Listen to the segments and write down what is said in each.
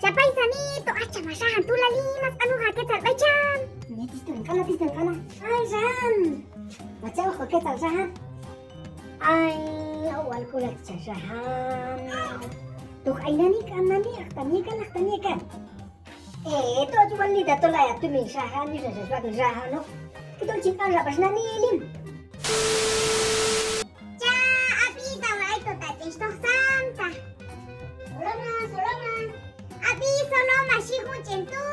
Chapaisanito, achamasahan tulalimas, ano ka ketal bachan? Tistan kala. Ay, san. Macam ko ketal sahan. Ay, awal ko lang sahan. Tuk ay nanikan. Ito cuma ni dato lah ya tumi sahan ni sesuatu sahan no. Kita cinta lapas nanilim. Cha, api tawa ito tatis to santa. Solongan. Api solo masihu centu.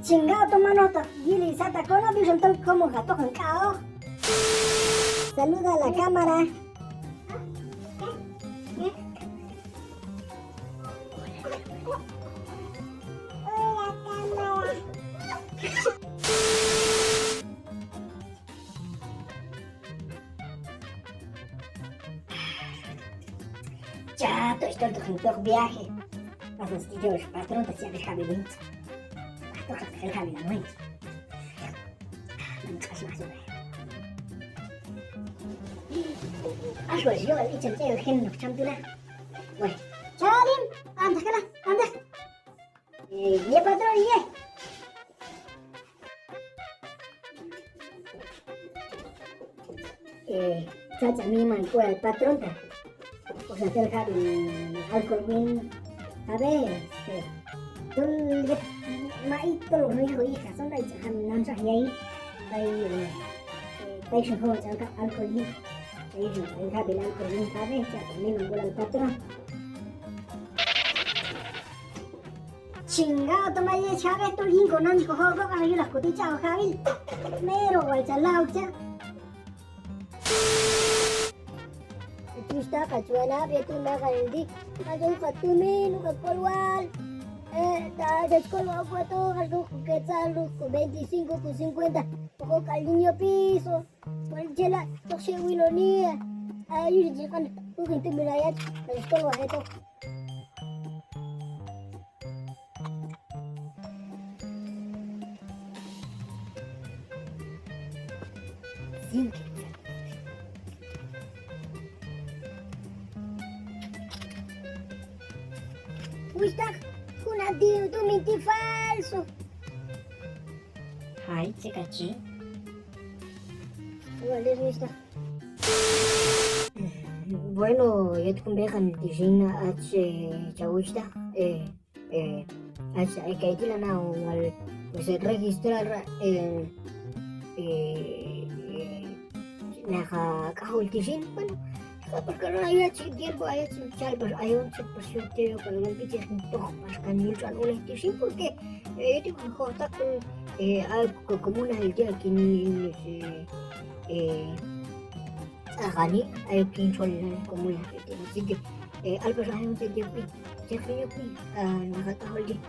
Chingao tu mano to gili sata kono bisan tol como gato con cao. Saluda a la cámara. Ya, estoy todo viaje. Vamos, Dios, patrón, te sientes Javi. Patrón, te sientes Javi, ¿no? Casi más o menos. Asal yo el ikan saya hen nak campur lah. Wah, Salim, anda kalah, anda. Iya patrón, iya. Caca memang kuat patrón tak. Usa telka di alcohol win. Sabe, tul get mai tul no hijo hija son dai han nan sa yai. Dai shin ho jangan alcohol win. Dai shin dai ka bil alcohol win sabe, caca memang kuat patrón. Chingado toma ye chabe tul hingo nan ko ho ko ka yula ko ti chao khabil. Mero wal chalao cha. Está cachuela, betul makaldi. Ada katumin, kakolwal. Ada sekolah apa tu? Ada kecal, 25, 50. Pokok kalinya piso. Waljela, tak sewilo ni. Ayo dijelaskan. Mungkin tu milayat. Ada sekolah itu. Singkit. Wista, kuna dio tu minti falso. Hai, cekaci. Wales wista. Bueno, ya te convejan dijina ache chawista. Ache hay que ir a na wal pues registrar nakakahol dijin bueno. Kapag karoon ayat si Diego ayat si Chalbas ayon sa pasyente kalau nanti dia toh paskan yulsan oleh tisim porque itu kota kun algo comunal dia kini agani ayo kin solan comunal itu así que albas ayon si Diego jadi nakakahol di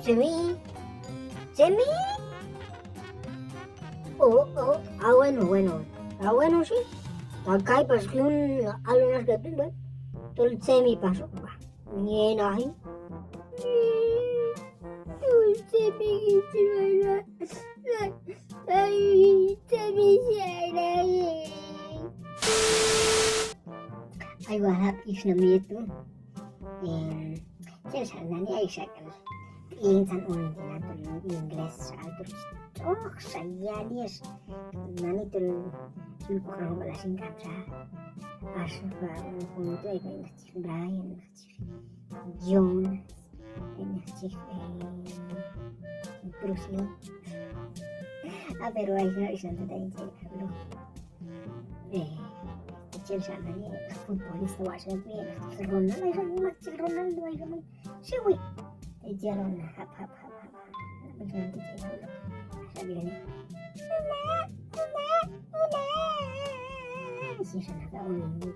Semi bueno, sí. Acá hay pues algunas que tú, todo el semi pasó, ni ahí. Semi ay harap isnami itu. Saya sananya Aisyah insan orang natul Inggris altur saya dia nani tul kurang wala singkap sa aso ba kung ito ay nagchik Brian nagchik John ay nagchik Bruce Lee pero ay na isang tatayin sa ikalo kecil sana ni futbolista wasa ni Ronaldo ay nagchik Ronaldo ay naman siwi jalan hap nanti saya sabi ni si sana ka ulit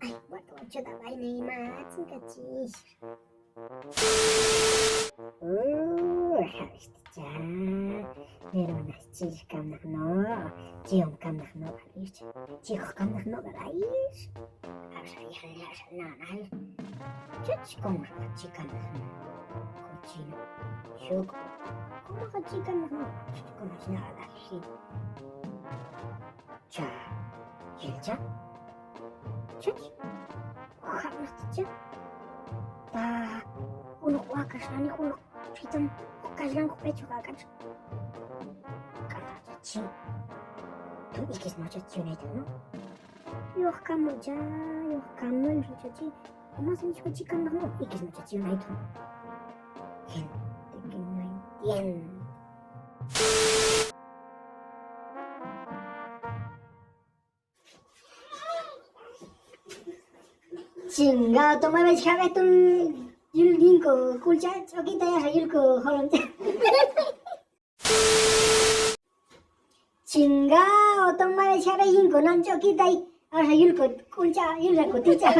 ay buat coba ini mat singkatsis harus meron na kam nak no cium kam nak no alis cium kam nak no alis Nah, Ceci kamu racikan Kucing Syuk Kamu racikan Kamu racikan Sini Geleceğim. Cześć. Kochana cię. Ta. Huluk łakasz, a nie huluk. Czyli tam każdanku peciu łakacz. Kalacza ci. Tu ikis macie ciunejte, no? Yok kamuja, yok kamu yung cici. Mas mi cici kan no ikis macie ciunejte. Hen. Tingin na yen. Chingado, toma vez jabe tun yulgin ko kulcha chokita ya hayul ko holon. Chingado, toma vez jabe yin ko nan chokita y hayul ko kulcha yul ko ticha.